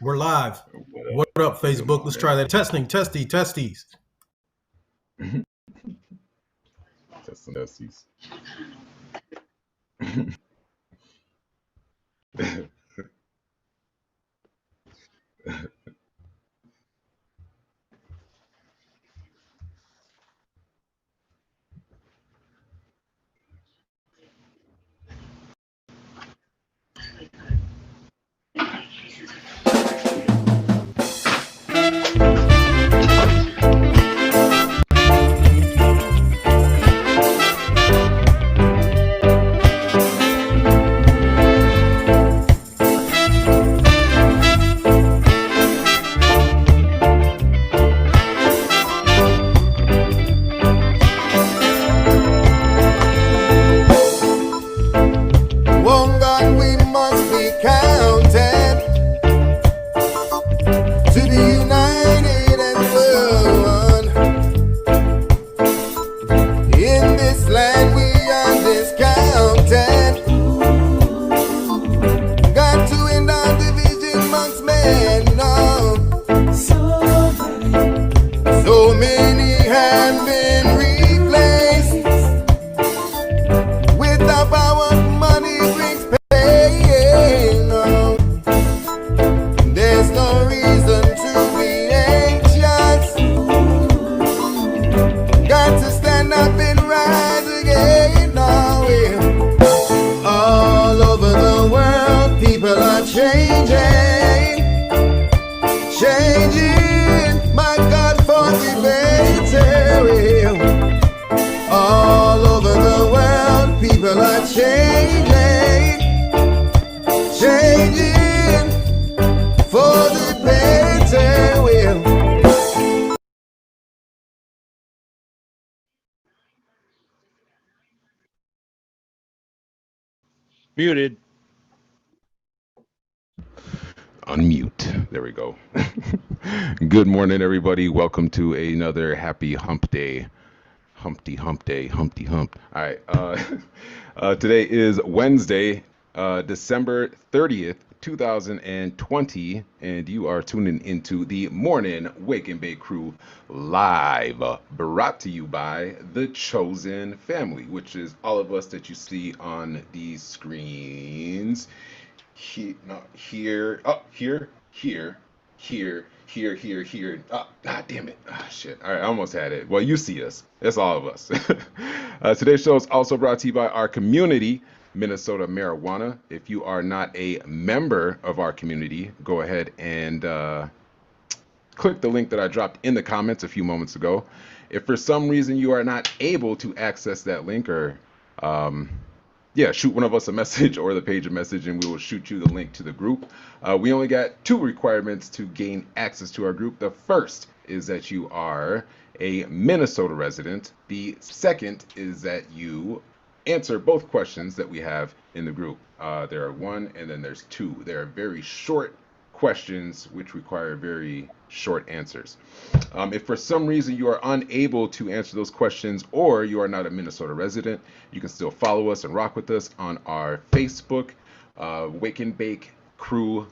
We're live. What What up? up, Good Facebook? Let's try morning. that. Testing, testes. Testing testes. One God we must be counted to be united and one. In this land we are discounted. Got to end our division amongst men. No. So many have been replaced with the power money brings pain. No. There's no reason to be anxious. Got to stand up and rise again. No. All over the world, people are changing, changing. My God, for the better. All over the world, people are changing, changing for the better. Muted. Unmute. There we go. Good morning, everybody. Welcome to another happy hump day. Humpty hump day. Humpty hump. All right. Today is Wednesday, December 30th, 2020, and you are tuning into the Morning Wake and Bake Crew live, brought to you by the Chosen Family, which is all of us that you see on these screens. Here, here. Damn it. Shit. All right, I almost had it. Well, you see us. That's all of us. Today's show is also brought to you by our community, Minnesota Marijuana. If you are not a member of our community, go ahead and click the link that I dropped in the comments a few moments ago. If for some reason you are not able to access that link, or shoot one of us a message or the page a message, and we will shoot you the link to the group. We only got two requirements to gain access to our group. The first is that you are a Minnesota resident. The second is that you answer both questions that we have in the group. There are one and then there's two. They are very short questions which require very short answers. If for some reason you are unable to answer those questions, or you are not a Minnesota resident, you can still follow us and rock with us on our Facebook Wake and Bake Crew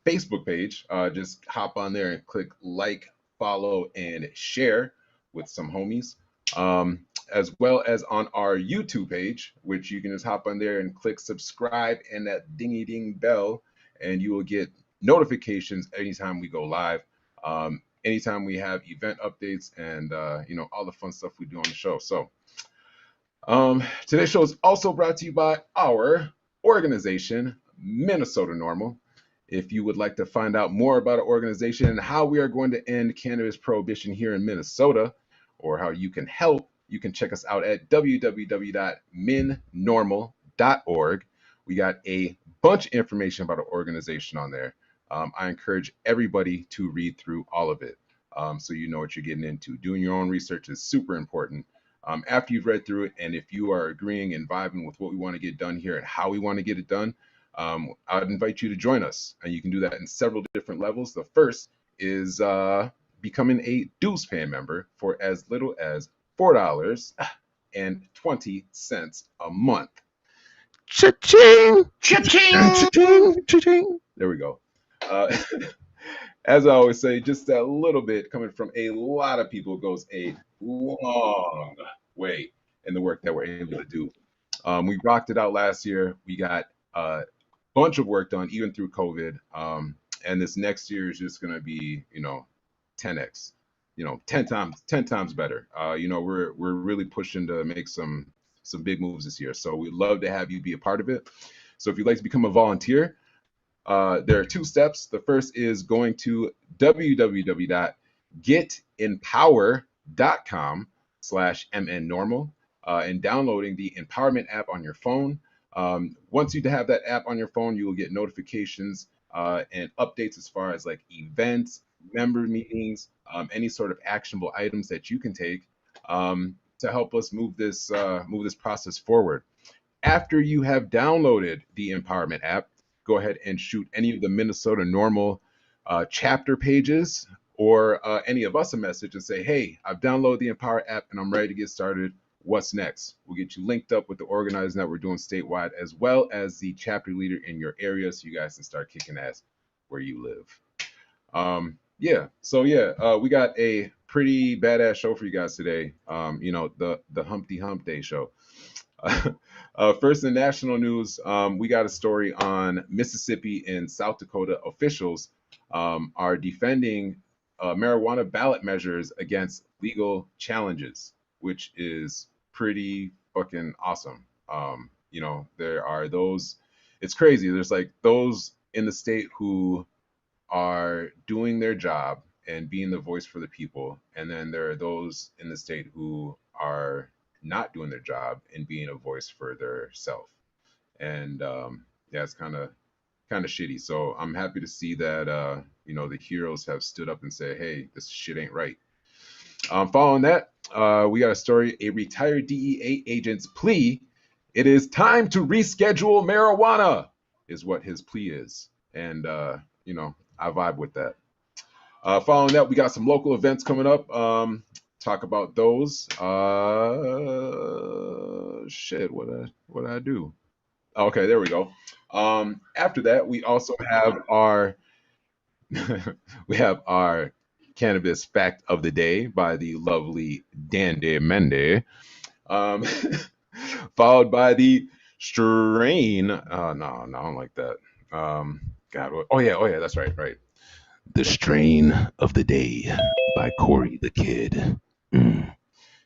Facebook page. Just hop on there and click like, follow, and share with some homies. As well as on our YouTube page, which you can just hop on there and click subscribe and that dingy ding bell, and you will get notifications anytime we go live, anytime we have event updates, and all the fun stuff we do on the show. So today's show is also brought to you by our organization, Minnesota NORML. If you would like to find out more about our organization and how we are going to end cannabis prohibition here in Minnesota, or how you can help, you can check us out at www.minnormal.org. We got a bunch of information about our organization on there. I encourage everybody to read through all of it, so you know what you're getting into. Doing your own research is super important. After you've read through it, and if you are agreeing and vibing with what we want to get done here and how we want to get it done, I'd invite you to join us. And you can do that in several different levels. The first is becoming a dues paying member for as little as $4.20 a month. Cha-ching! Cha-ching! Cha-ching! There we go. Uh, as I always say, just that little bit coming from a lot of people goes a long way in the work that we're able to do. We rocked it out last year. We got a bunch of work done, even through COVID. And this next year is just going to be, 10x, 10 times better. We're really pushing to make some big moves this year. So we'd love to have you be a part of it. So if you'd like to become a volunteer, there are 2 steps. The first is going to www.getempower.com/mnnormal and downloading the Empowerment app on your phone. Once you have that app on your phone, you will get notifications and updates as far as like events, member meetings, any sort of actionable items that you can take to help us move this process forward. After you have downloaded the Empowerment app, go ahead and shoot any of the Minnesota NORML chapter pages or any of us a message and say, hey, I've downloaded the Empower app and I'm ready to get started. What's next? We'll get you linked up with the organizing that we're doing statewide, as well as the chapter leader in your area, so you guys can start kicking ass where you live. We got a pretty badass show for you guys today. The Humpty Hump Day show. First in national news, we got a story on Mississippi and South Dakota officials are defending marijuana ballot measures against legal challenges, which is pretty fucking awesome. There are those, it's crazy. There's like those in the state who are doing their job and being the voice for the people. And then there are those in the state who are not doing their job and being a voice for their self. And it's kind of shitty. So I'm happy to see that the heroes have stood up and say, hey, this shit ain't right. Following that, we got a story, a retired DEA agent's plea. It is time to reschedule marijuana is what his plea is. And I vibe with that. Following that, we got some local events coming up. Talk about those. What did I do? Okay, there we go. After that, we also have our cannabis fact of the day by the lovely Dandy Mende, followed by the strain. No, I don't like that. That's right. The strain of the day by Corey the Kid.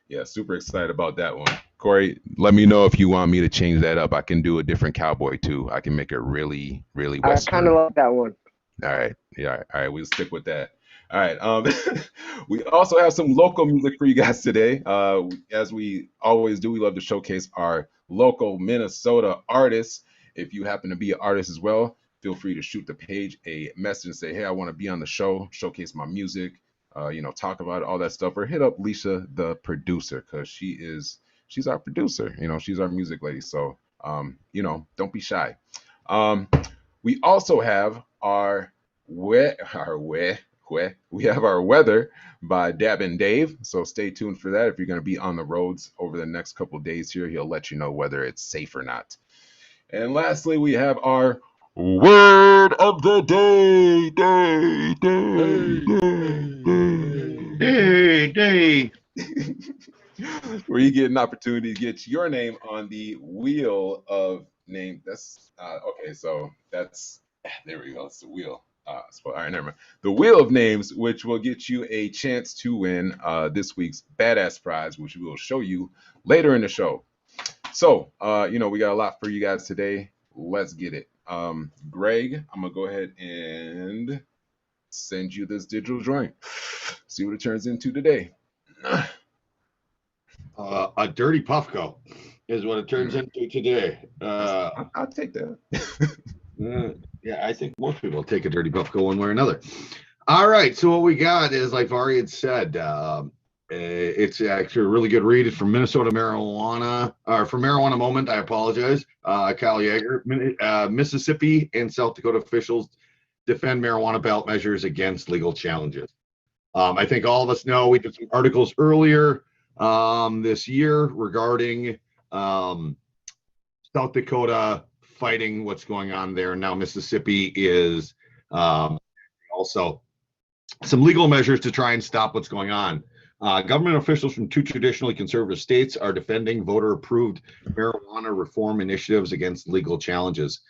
Yeah, super excited about that one. Corey, let me know if you want me to change that up. I can do a different cowboy too. I can make it really, really Western. I kind of like that one. All right. Yeah. All right. We'll stick with that. All right. We also have some local music for you guys today. As we always do, we love to showcase our local Minnesota artists. If you happen to be an artist as well, feel free to shoot the page a message and say, hey, I want to be on the show, showcase my music, talk about it, all that stuff, or hit up Lisa, the producer, because she's our producer. She's our music lady. So, don't be shy. We also have our weather by Dab and Dave. So stay tuned for that. If you're going to be on the roads over the next couple of days here, he'll let you know whether it's safe or not. And lastly, we have our word of the day. Day. Where you get an opportunity to get your name on the wheel of name. That's okay. So that's there we go. It's the wheel. All right, never mind. The wheel of names, which will get you a chance to win this week's badass prize, which we will show you later in the show. So, we got a lot for you guys today. Let's get it. Greg, I'm gonna go ahead and send you this digital joint. See what it turns into today. A dirty Puffco is what it turns into today. I'll take that. Yeah, I think most people take a dirty Puffco one way or another. All right, so what we got is, like Vari had said, it's actually a really good read. It's from Minnesota Marijuana, or from Marijuana Moment, I apologize. Kyle Yeager, Mississippi and South Dakota officials defend marijuana ballot measures against legal challenges. I think all of us know we did some articles earlier this year regarding South Dakota fighting what's going on there. Now Mississippi is also some legal measures to try and stop what's going on. Government officials from two traditionally conservative states are defending voter-approved marijuana reform initiatives against legal challenges.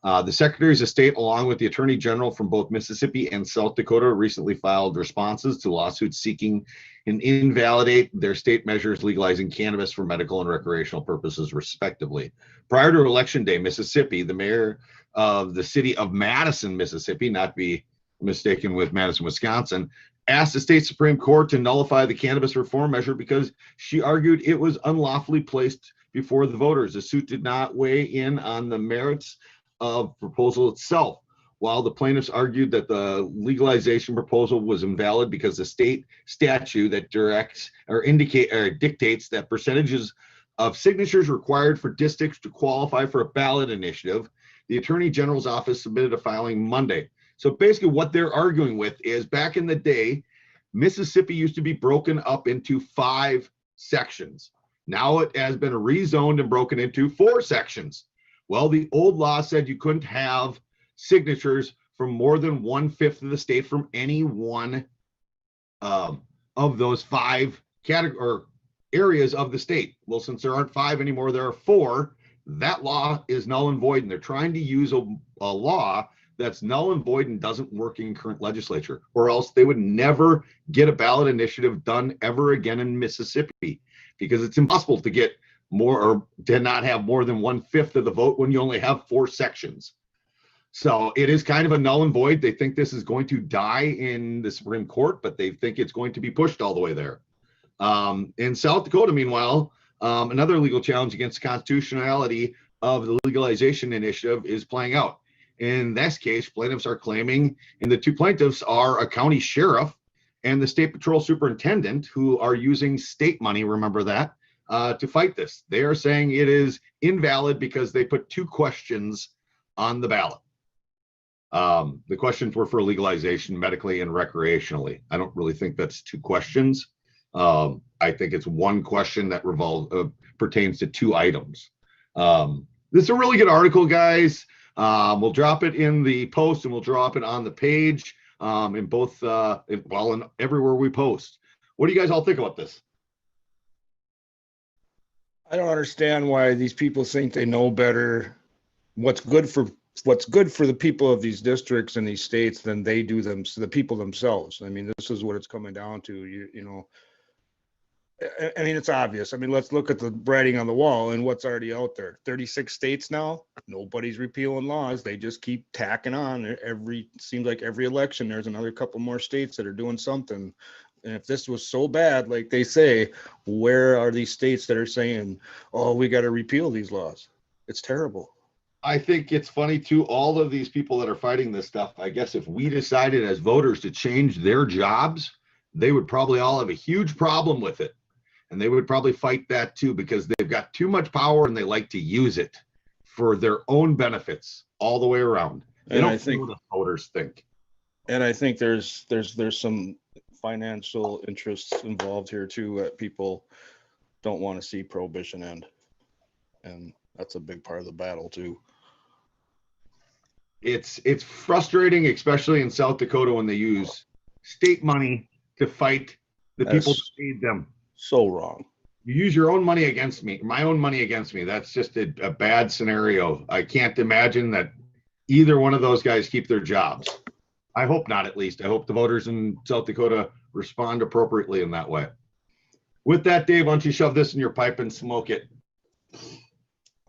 The secretaries of state, along with the attorney general from both Mississippi and South Dakota, recently filed responses to lawsuits seeking and invalidate their state measures legalizing cannabis for medical and recreational purposes, respectively. Prior to Election Day, Mississippi, the mayor of the city of Madison, Mississippi, not be mistaken with Madison, Wisconsin, asked the state Supreme Court to nullify the cannabis reform measure because she argued it was unlawfully placed before the voters. The suit did not weigh in on the merits of proposal itself, while the plaintiffs argued that the legalization proposal was invalid because the state statute that directs or dictates that percentages of signatures required for districts to qualify for a ballot initiative. The Attorney General's office submitted a filing Monday. So basically what they're arguing with is, back in the day, Mississippi used to be broken up into 5 sections. Now it has been rezoned and broken into 4 sections. Well, the old law said you couldn't have signatures from more than 1/5 of the state from any one of those 5 areas of the state. Well, since there aren't 5 anymore, there are 4. That law is null and void, and they're trying to use a law that's null and void and doesn't work in current legislature, or else they would never get a ballot initiative done ever again in Mississippi, because it's impossible to get more or to not have more than 1/5 of the vote when you only have 4 sections. So it is kind of a null and void. They think this is going to die in the Supreme Court, but they think it's going to be pushed all the way there. In South Dakota, meanwhile, another legal challenge against the constitutionality of the legalization initiative is playing out. In this case, plaintiffs are claiming, and the 2 plaintiffs are a county sheriff and the state patrol superintendent, who are using state money, remember that, to fight this. They are saying it is invalid because they put 2 questions on the ballot. The questions were for legalization medically and recreationally. I don't really think that's 2 questions. I think it's 1 question that pertains to 2 items. This is a really good article, guys. We'll drop it in the post, and we'll drop it on the page in both, and everywhere we post. What do you guys all think about this? I don't understand why these people think they know better what's good for the people of these districts and these states than they do the people themselves. I mean, this is what it's coming down to. You know, I mean, it's obvious. I mean, let's look at the writing on the wall and what's already out there. 36 states now, nobody's repealing laws. They just keep tacking on. Seems like every election, there's another couple more states that are doing something. And if this was so bad, like they say, where are these states that are saying, oh, we got to repeal these laws? It's terrible. I think it's funny too, all of these people that are fighting this stuff, I guess if we decided as voters to change their jobs, they would probably all have a huge problem with it. And they would probably fight that too, because they've got too much power and they like to use it for their own benefits all the way around. They don't think what the voters think. And I think there's some financial interests involved here too, that people don't want to see prohibition end. And that's a big part of the battle too. It's frustrating, especially in South Dakota, when they use state money to fight the people that need them. So wrong. You use your own money against me, my own money against me. That's just a bad scenario. I can't imagine that either one of those guys keep their jobs. I hope not, at least. I hope the voters in South Dakota respond appropriately in that way. With that, Dave, why don't you shove this in your pipe and smoke it?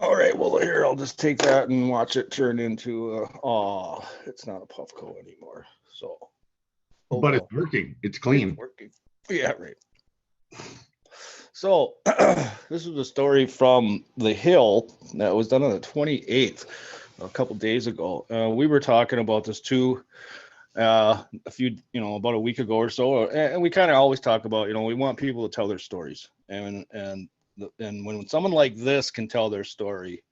All right, well, here, I'll just take that and watch it turn into it's not a Puffco anymore. So, but it's working. It's clean. It's working. Yeah, right. So this was a story from The Hill that was done on the 28th, a couple days ago. We were talking about this too about a week ago or so, and we kind of always talk about, we want people to tell their stories, and when someone like this can tell their story,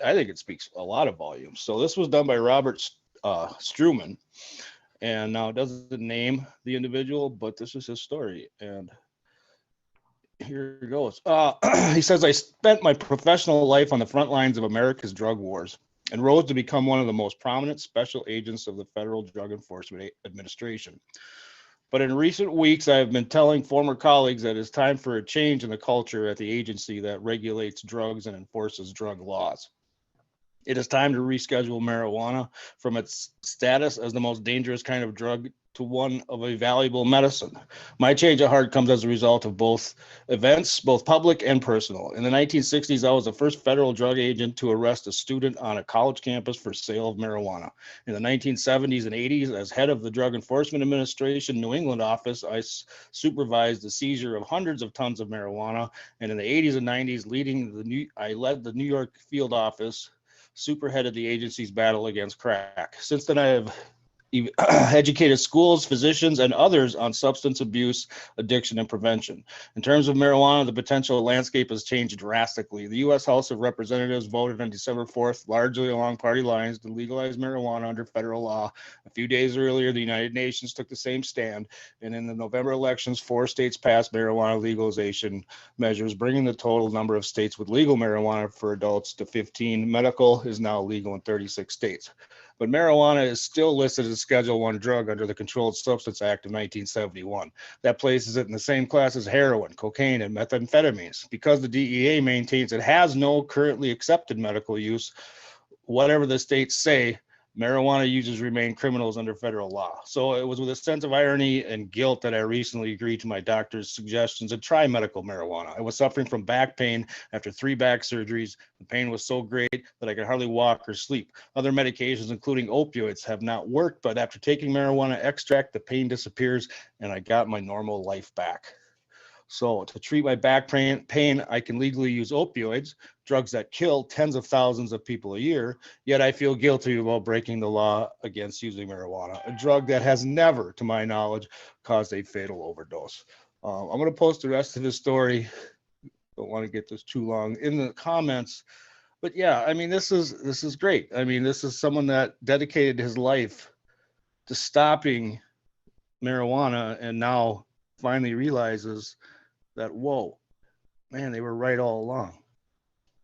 I think it speaks a lot of volumes. So this was done by Robert Struman, and now it doesn't name the individual, but this is his story. And here it goes. He says, I spent my professional life on the front lines of America's drug wars and rose to become one of the most prominent special agents of the Federal Drug Enforcement Administration. But in recent weeks, I have been telling former colleagues that it's time for a change in the culture at the agency that regulates drugs and enforces drug laws. It is time to reschedule marijuana from its status as the most dangerous kind of drug to one of a valuable medicine. My change of heart comes as a result of both events, both public and personal. In the 1960s, I was the first federal drug agent to arrest a student on a college campus for sale of marijuana. In the 1970s and 80s, as head of the Drug Enforcement Administration New England office, I supervised the seizure of hundreds of tons of marijuana. And in the 80s and 90s, I led the New York field office, superheaded the agency's battle against crack. Since then, I have educated schools, physicians, and others on substance abuse, addiction, and prevention. In terms of marijuana, the potential landscape has changed drastically. The U.S. House of Representatives voted on December 4th, largely along party lines, to legalize marijuana under federal law. A few days earlier, the United Nations took the same stand, and in the November elections, 4 states passed marijuana legalization measures, bringing the total number of states with legal marijuana for adults to 15. Medical is now legal in 36 states. But marijuana is still listed as Schedule I drug under the Controlled Substance Act of 1971. That places it in the same class as heroin, cocaine, and methamphetamines. Because the DEA maintains it has no currently accepted medical use, whatever the states say, marijuana users remain criminals under federal law. So it was with a sense of irony and guilt that I recently agreed to my doctor's suggestions to try medical marijuana. I was suffering from back pain after 3 back surgeries. The pain was so great that I could hardly walk or sleep. Other medications, including opioids, have not worked, but after taking marijuana extract, the pain disappears and I got my normal life back. So to treat my back pain, I can legally use opioids, drugs that kill tens of thousands of people a year, yet I feel guilty about breaking the law against using marijuana, a drug that has never, to my knowledge, caused a fatal overdose. I'm going to post the rest of his story. Don't want to get this too long in the comments, but yeah, I mean, this is great. I mean, this is someone that dedicated his life to stopping marijuana and now finally realizes that, whoa, man, they were right all along.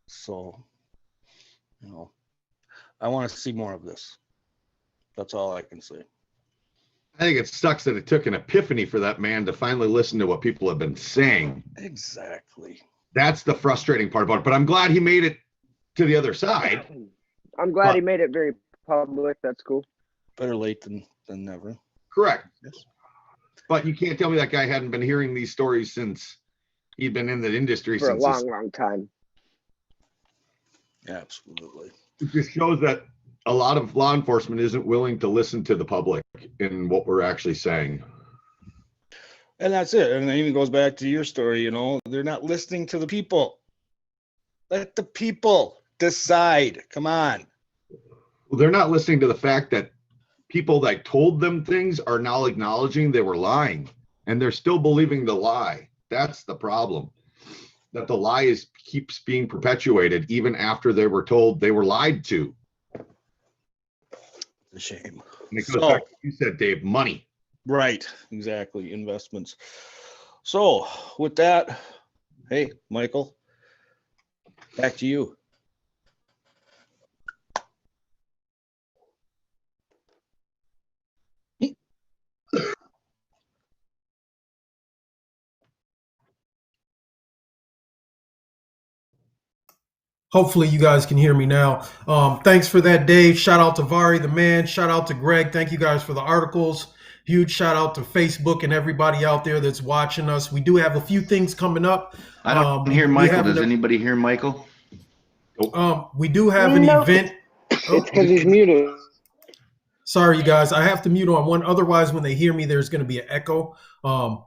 So, you know, I want to see more of this. That's all I can say. I think it sucks that it took an epiphany for that man to finally listen to what people have been saying. Exactly. That's the frustrating part about it. But I'm glad he made it to the other side. I'm glad he made it very public. That's cool. Better late than never. Correct. Yes. But you can't tell me that guy hadn't been hearing these stories since he'd been in the industry For a long time. Absolutely. It just shows that a lot of law enforcement isn't willing to listen to the public in what we're actually saying. And that's it. And it even goes back to your story, you know, they're not listening to the people. Let the people decide. Come on. Well, they're not listening to the fact that people that told them things are now acknowledging they were lying, and they're still believing the lie. That's the problem. That the lie keeps being perpetuated even after they were told they were lied to. It's a shame. And it goes back to what you said, Dave, money. Right. Exactly. Investments. So with that, hey, Michael, back to you. Hopefully you guys can hear me now. Thanks for that, Dave. Shout out to Vari, the man. Shout out to Greg. Thank you guys for the articles. Huge shout out to Facebook and everybody out there that's watching us. We do have a few things coming up. I don't hear Michael. Does anybody hear Michael? We do have an event. It's because he's muted. Sorry, you guys. I have to mute on one. Otherwise, when they hear me, there's going to be an echo. Can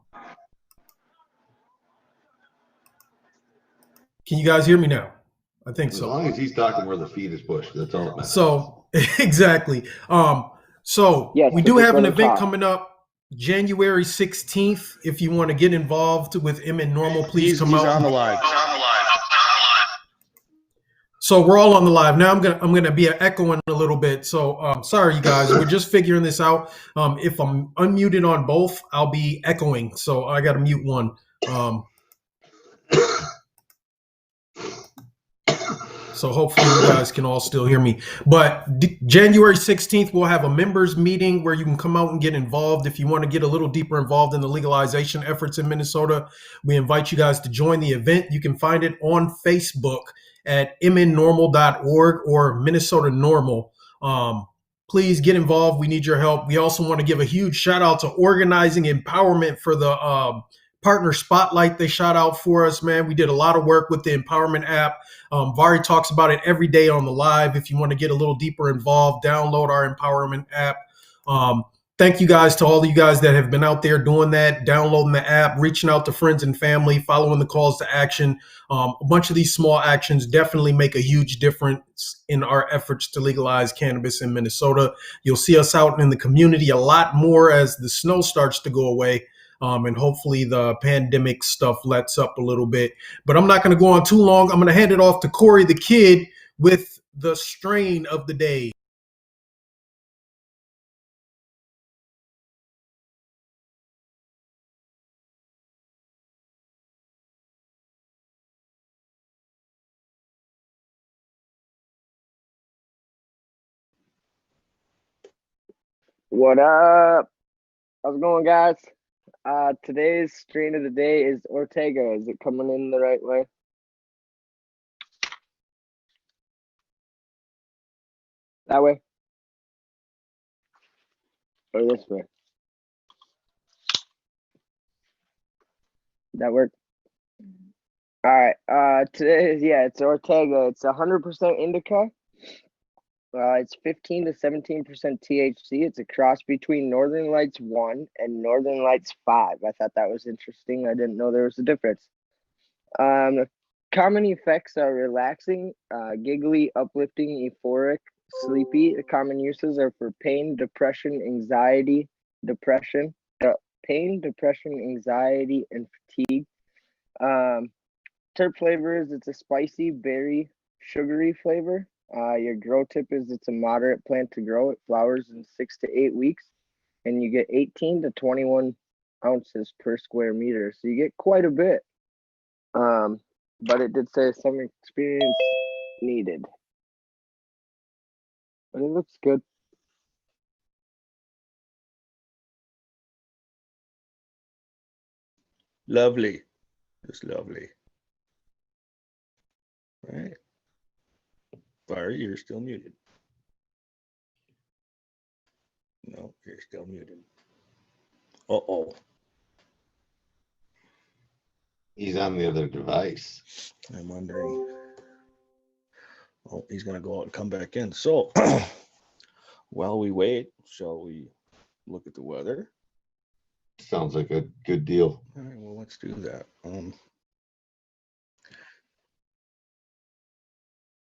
you guys hear me now? I think so. As long as he's talking where the feed is pushed, that's all that matters. So exactly. So Yes, we do have an event talk. coming up January 16th. If you want to get involved with him and NORML, please come He's out. on the live. So we're all on the live now. I'm gonna be echoing a little bit. So sorry, you guys. We're just figuring this out. If I'm unmuted on both, I'll be echoing. So I got to mute one. So hopefully you guys can all still hear me. But January 16th, we'll have a members meeting where you can come out and get involved. If you want to get a little deeper involved in the legalization efforts in Minnesota, we invite you guys to join the event. You can find it on Facebook at mnnormal.org or Minnesota Normal. Please get involved. We need your help. We also want to give a huge shout out to Organizing Empowerment for the partner spotlight they shot out for us, man. We did a lot of work with the Empowerment app. Vari talks about it every day on the live. If you want to get a little deeper involved, download our Empowerment app. Thank you guys to all of you guys that have been out there doing that, downloading the app, reaching out to friends and family, following the calls to action. A bunch of these small actions definitely make a huge difference in our efforts to legalize cannabis in Minnesota. You'll see us out in the community a lot more as the snow starts to go away. And hopefully the pandemic stuff lets up a little bit. But I'm not going to go on too long. I'm going to hand it off to Corey the Kid with the strain of the day. What up? How's it going, guys? Today's strain of the day is Ortega. Is it coming in the right way? That way? Or this way? That work? All right. Today is, it's Ortega. It's 100% indica. It's 15 to 17% THC. It's a cross between Northern Lights 1 and Northern Lights 5. I thought that was interesting. I didn't know there was a difference. The common effects are relaxing, giggly, uplifting, euphoric, sleepy. The common uses are for pain, depression, anxiety, anxiety, and fatigue. Terp flavor is it's a spicy, berry, sugary flavor. Your grow tip is it's a moderate plant to grow. It flowers in 6 to 8 weeks, and you get 18 to 21 ounces per square meter. So you get quite a bit. But it did say some experience needed. But it looks good. Lovely. Just lovely. All right. Barry, you're still muted. No, you're still muted. Uh-oh. He's on the other device. I'm wondering. Oh, he's going to go out and come back in. So while we wait, shall we look at the weather? Sounds like a good deal. All right, well, let's do that.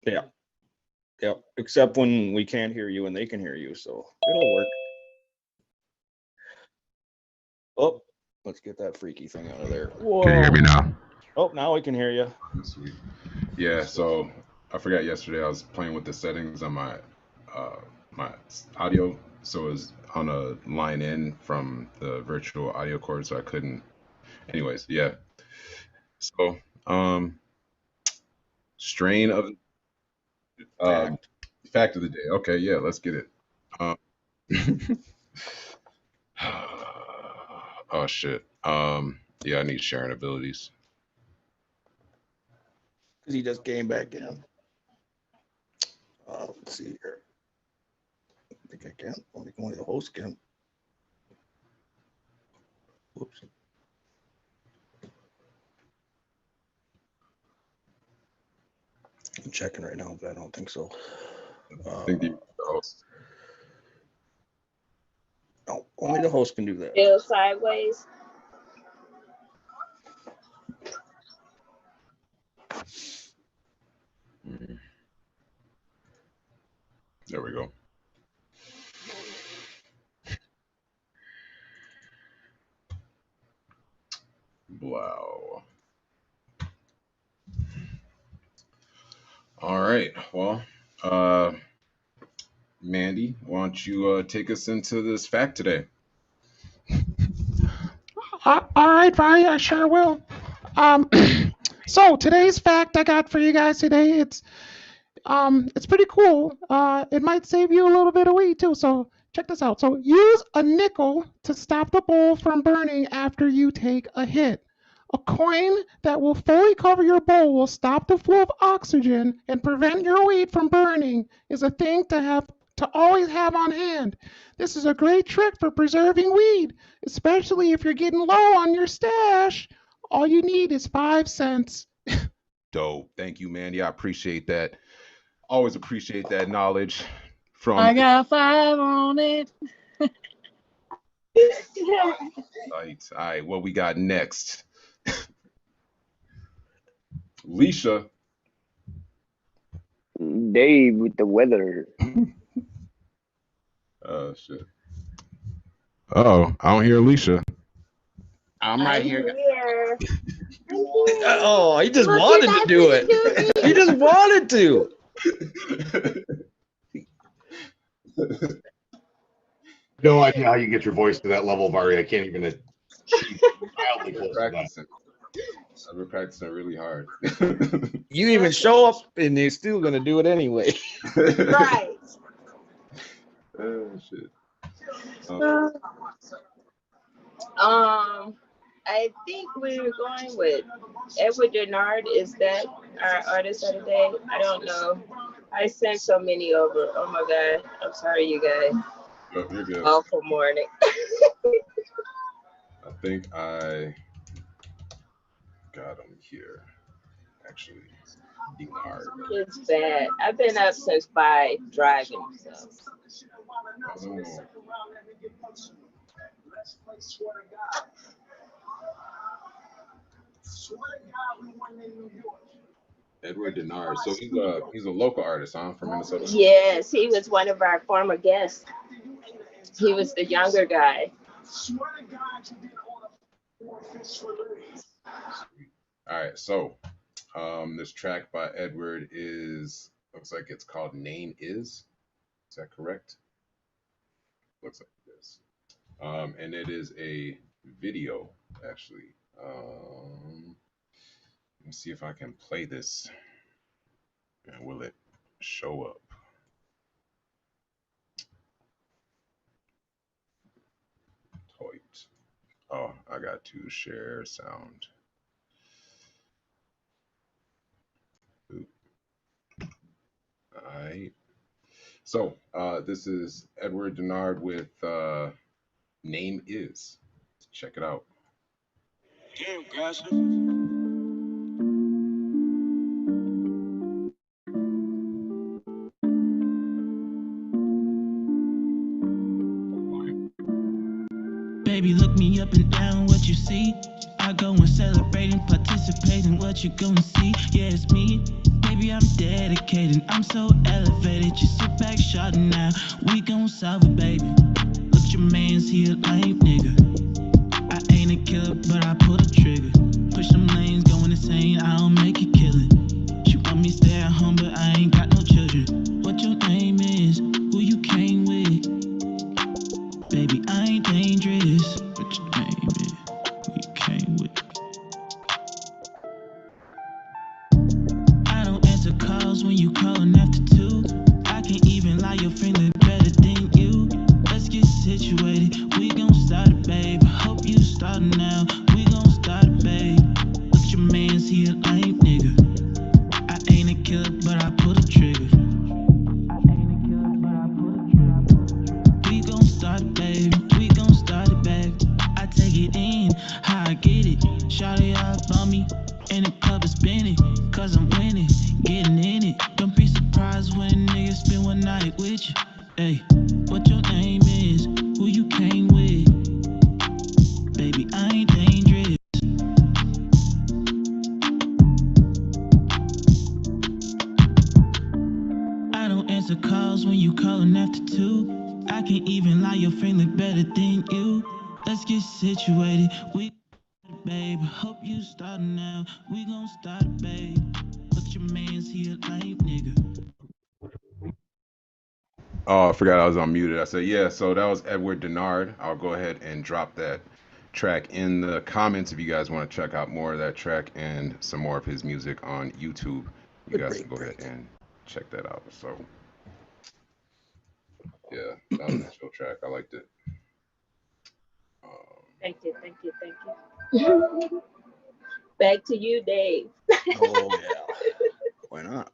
Yeah. Yeah, except when we can't hear you and they can hear you, so it'll work. Oh, let's get that freaky thing out of there. Whoa. Can you hear me now? Oh, now we can hear you. Sweet. Yeah, so I forgot yesterday I was playing with the settings on my my audio, so it was on a line in from the virtual audio cord, so I couldn't. Anyways, yeah. So strain of fact of the day. Okay, yeah, let's get it. Oh shit. Yeah, I need sharing abilities. Because he just came back in. Let's see here. I think I can. Only the host can. Whoops. I'm checking right now, but I don't think so. I think the host. No, only the host can do that. Go sideways. There we go. Wow. All right. Well, Mandy, why don't you take us into this fact today? All right, Vari, I sure will. So today's fact I got for you guys today, It's pretty cool. It might save you a little bit of weed too. So check this out. So use a nickel to stop the bowl from burning after you take a hit. A coin that will fully cover your bowl will stop the flow of oxygen and prevent your weed from burning is a thing to always have on hand. This is a great trick for preserving weed, especially if you're getting low on your stash. All you need is 5 cents. Dope. Thank you, man. Yeah, I appreciate that. Always appreciate that knowledge from. I got 5 on it. Right. All right. What we got next? Leisha. Dave with the weather. Oh shit. Oh, I don't hear Alicia. I'm right here. Oh, he just wanted to do it. He just wanted to. No idea how you get your voice to that level, Vari. I can't even achieve mildly close to that. Practicing. I've been practicing really hard. You even show up and they're still gonna do it anyway. Right. Oh shit. I think we were going with Edward Denard. Is that our artist of the day? I don't know. I sent so many over. Oh my God. I'm sorry, you guys. Oh, you're good. Awful morning. I think I got him here. Actually, Denard. It's bad. I've been up since 5 driving. So. Oh. Edward Denard. So he's a local artist, huh? From Minnesota. Yes, he was one of our former guests. He was the younger guy. All right, so this track by Edward looks like it's called Name Is. Is that correct? Looks like it is. And it is a video, actually. Let me see if I can play this. And will it show up? Toit. Oh, I got to share sound. Oop. All right. So this is Edward Denard with Name Is. Check it out. Damn, guys. Baby, look me up and down, what you see? I go and celebrate and participate in what you gon' see. Yeah, it's me. Baby, I'm dedicated. I'm so elevated. Just sit back, shot now. We gon' solve it, baby. Look, your man's here, lame nigga. I ain't a killer, but I pull the trigger. Push them lanes, going insane. I don't make it killing. She want me stay at home, but I ain't got no children. What your name is? Who you came with? Baby, I ain't dangerous. What your name is? Who you came with? I don't answer calls when you calling after 2. I can't even lie, your friend look better than you. Let's get situated. We gon' start it, babe. Hope you starting now. We gon' start it, babe. Look, your man's here, lame nigga. I ain't a killer, but I pull the trigger. We gon' start it, babe. We gon' start it, babe. I take it in, how I get it. Shout it up on me, and the club is spinning. Cause I'm winning, getting in it. Don't be surprised when a nigga spend one night with you. Hey, what your name is? Who you came with? Baby, I ain't dangerous. I don't answer calls when you calling after 2. I can't even lie, your friend look better than you. Let's get situated. We babe, hope you starting now. We gon' start it, babe. But your man's here, lame nigga. Oh, I forgot I was unmuted. I said, yeah, so that was Edward Denard. I'll go ahead and drop that track in the comments if you guys want to check out more of that track and some more of his music on YouTube. You guys can go ahead and check that out. So yeah, that was a chill track. I liked it. Thank you, thank you, thank you. Back to you, Dave. Oh yeah, why not?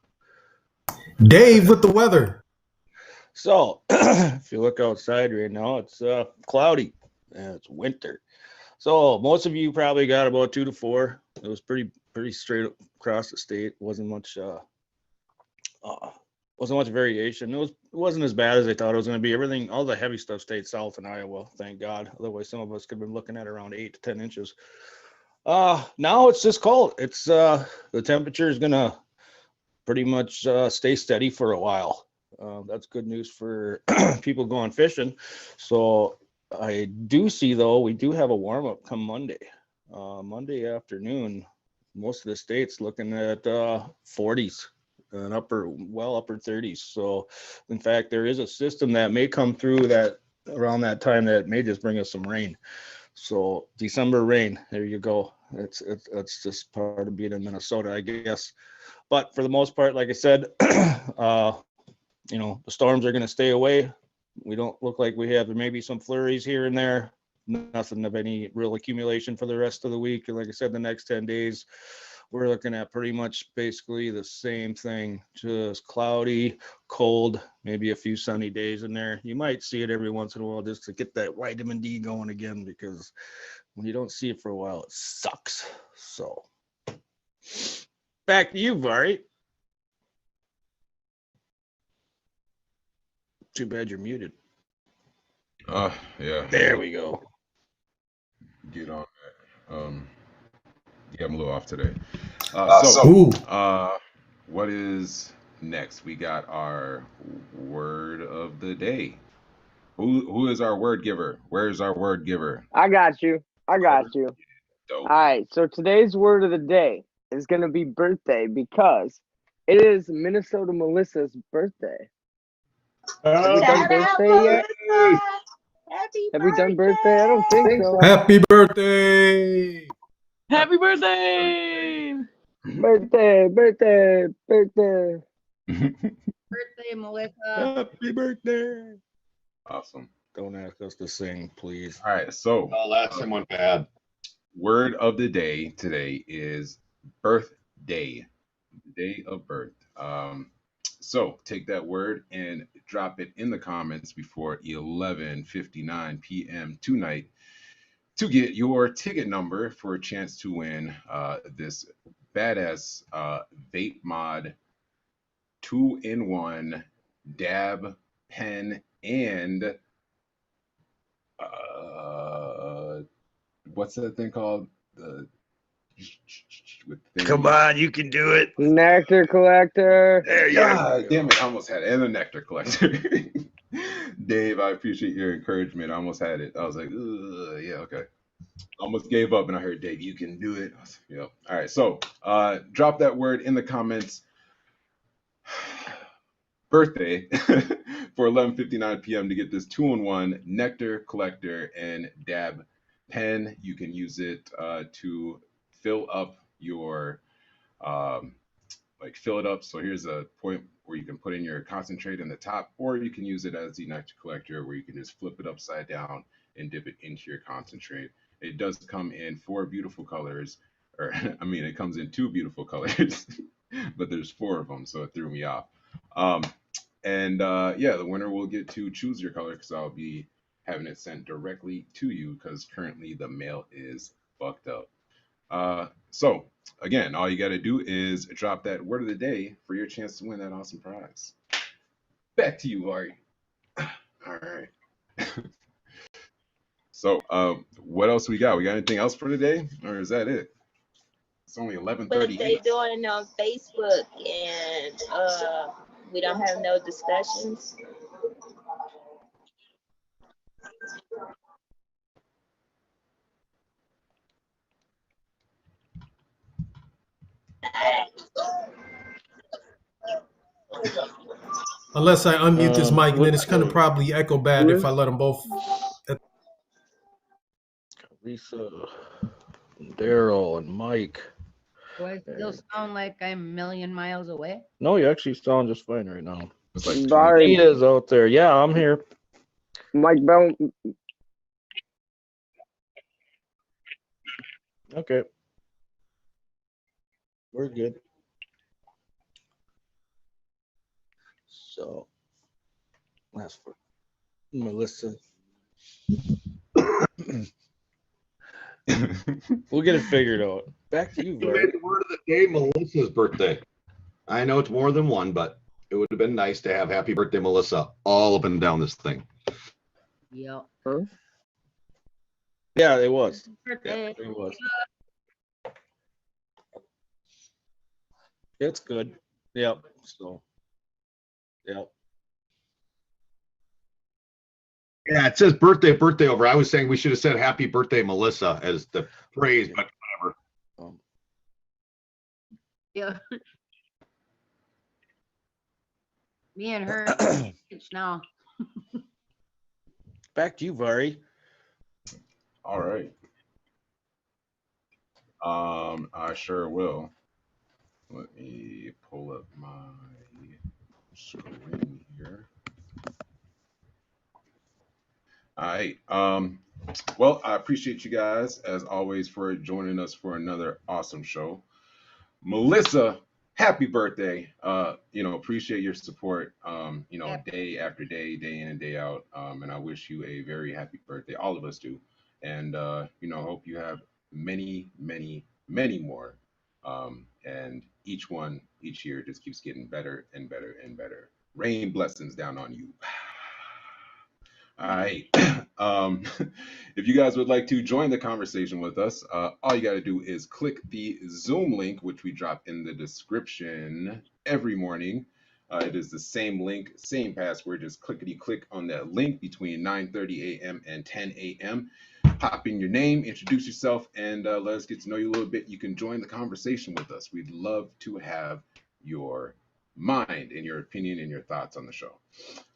Dave with the weather. So if you look outside right now, it's cloudy and it's winter. So most of you probably got about 2 to 4. It was pretty straight across the state. Wasn't much variation. It wasn't as bad as I thought it was going to be. Everything, all the heavy stuff stayed south in Iowa, thank God. Otherwise, some of us could have been looking at around 8 to 10 inches. Now it's just cold. It's the temperature is gonna pretty much stay steady for a while. That's good news for people going fishing. So I do see, though, we do have a warm up come Monday. Monday afternoon, most of the states looking at 40s and upper 30s. So in fact, there is a system that may come through that around that time that may just bring us some rain. So December rain, there you go. It's just part of being in Minnesota, I guess. But for the most part, like I said, the storms are going to stay away. We don't look like we have maybe some flurries here and there. Nothing of any real accumulation for the rest of the week. And like I said, the next 10 days, we're looking at pretty much basically the same thing, just cloudy, cold, maybe a few sunny days in there. You might see it every once in a while just to get that vitamin D going again, because when you don't see it for a while, it sucks. So back to you, Vari. Too bad you're muted. Yeah. There we go. Get on that. Yeah, I'm a little off today. What is next? We got our word of the day. Who is our word giver? Where's our word giver? I got you. All right, so today's word of the day is going to be birthday, because it is Minnesota Melissa's birthday. Have we done birthday yet? Have we done birthday? I don't think so. Happy birthday! Happy birthday! Birthday! Birthday, Melissa. Happy birthday! Awesome. Don't ask us to sing, please. All right, so last time went bad. Word of the day today is birthday, day of birth. So take that word and drop it in the comments before 11:59 p.m. tonight to get your ticket number for a chance to win this badass vape mod 2-in-1 dab pen and what's that thing called? Come on, you can do it. Nectar collector. There you go. Damn it, I almost had it. And the nectar collector. Dave, I appreciate your encouragement. I almost had it. I was like, yeah, okay. Almost gave up, and I heard, Dave, you can do it. Yep. All right, so drop that word in the comments. Birthday for 11:59 p.m. to get this 2-in-1 nectar collector and dab pen. You can use it to fill up your fill it up. So here's a point where you can put in your concentrate in the top, or you can use it as the nectar collector where you can just flip it upside down and dip it into your concentrate. It does come in 4 beautiful colors, or I mean, it comes in 2 beautiful colors, but there's 4 of them, so it threw me off. The winner will get to choose your color, because I'll be having it sent directly to you, because currently the mail is fucked up. So again, all you got to do is drop that word of the day for your chance to win that awesome prize. Back to you, Ari. All right. So what else we got? We got anything else for today, or is that it? It's only 11:30. What they doing on Facebook, and we don't have no discussions. Unless I unmute this mic, then it's going to probably echo bad if I let them both. Lisa, Daryl, and Mike. Do I still sound like I'm a million miles away? No, you actually sound just fine right now. It's like Barry. He is out there. Yeah, I'm here. Mike Bell. Okay. We're good. So that's for Melissa. We'll get it figured out. Back to you, You Vern. made the word of the day Melissa's birthday. I know it's more than one, but it would have been nice to have happy birthday, Melissa, all up and down this thing. Yep. Huh? Yeah, it was. Birthday. Yeah, it was. It's good. Yep. So, yep. Yeah, it says birthday over. I was saying we should have said happy birthday, Melissa, as the phrase, but whatever. Yeah. Me and her it's now. Back to you, Vari. All right. I sure will. Let me pull up my screen here. All right. Well, I appreciate you guys as always for joining us for another awesome show. Melissa, happy birthday. Appreciate your support, day after day, day in and day out. And I wish you a very happy birthday. All of us do. And, hope you have many, many, many more. And each one, each year just keeps getting better and better and better. Rain blessings down on you. All right. If you guys would like to join the conversation with us, all you got to do is click the Zoom link, which we drop in the description every morning. It is the same link, same password. Just clickety click on that link between 9:30 a.m. and 10 a.m. Pop in your name, introduce yourself, and let us get to know you a little bit. You can join the conversation with us. We'd love to have your mind and your opinion and your thoughts on the show.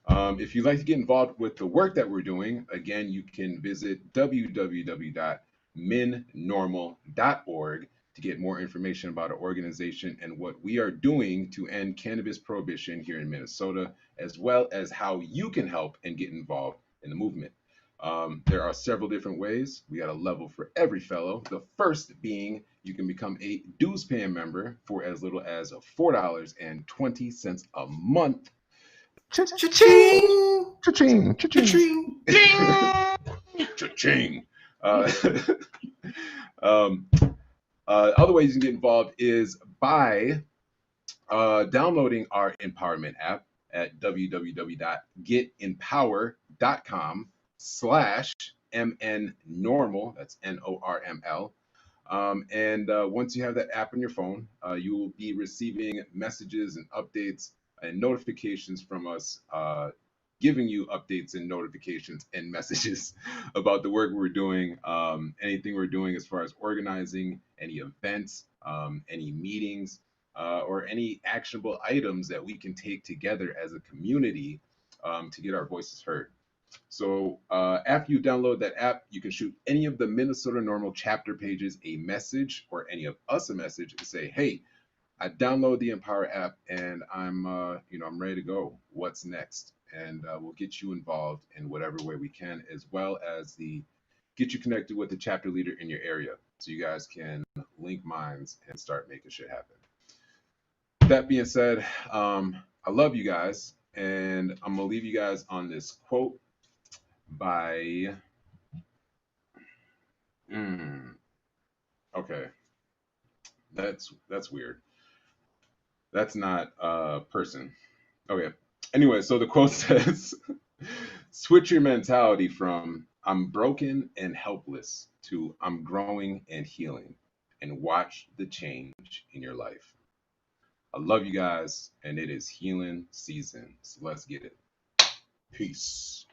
If you'd like to get involved with the work that we're doing, again, you can visit www.minnormal.org to get more information about our organization and what we are doing to end cannabis prohibition here in Minnesota, as well as how you can help and get involved in the movement. There are several different ways. We got a level for every fellow. The first being you can become a dues paying member for as little as $4.20 a month. Cha-ching! Cha-ching! Cha-ching! Cha-ching! Other ways you can get involved is by downloading our empowerment app at www.getempower.com/MNnormal. That's NORML. And once you have that app on your phone, you will be receiving messages and updates and notifications from us, giving you updates and notifications and messages about the work we're doing, anything we're doing as far as organizing, any events, any meetings, or any actionable items that we can take together as a community to get our voices heard. So after you download that app, you can shoot any of the Minnesota NORML chapter pages a message, or any of us a message, to say, hey, I download the Empower app and I'm ready to go. What's next? And we'll get you involved in whatever way we can, as well as get you connected with the chapter leader in your area, so you guys can link minds and start making shit happen. That being said, I love you guys, and I'm gonna leave you guys on this quote by okay, that's weird. That's not a person. Okay. Anyway, so the quote says, switch your mentality from I'm broken and helpless to I'm growing and healing, and watch the change in your life. I love you guys, and it is healing season. So let's get it. Peace.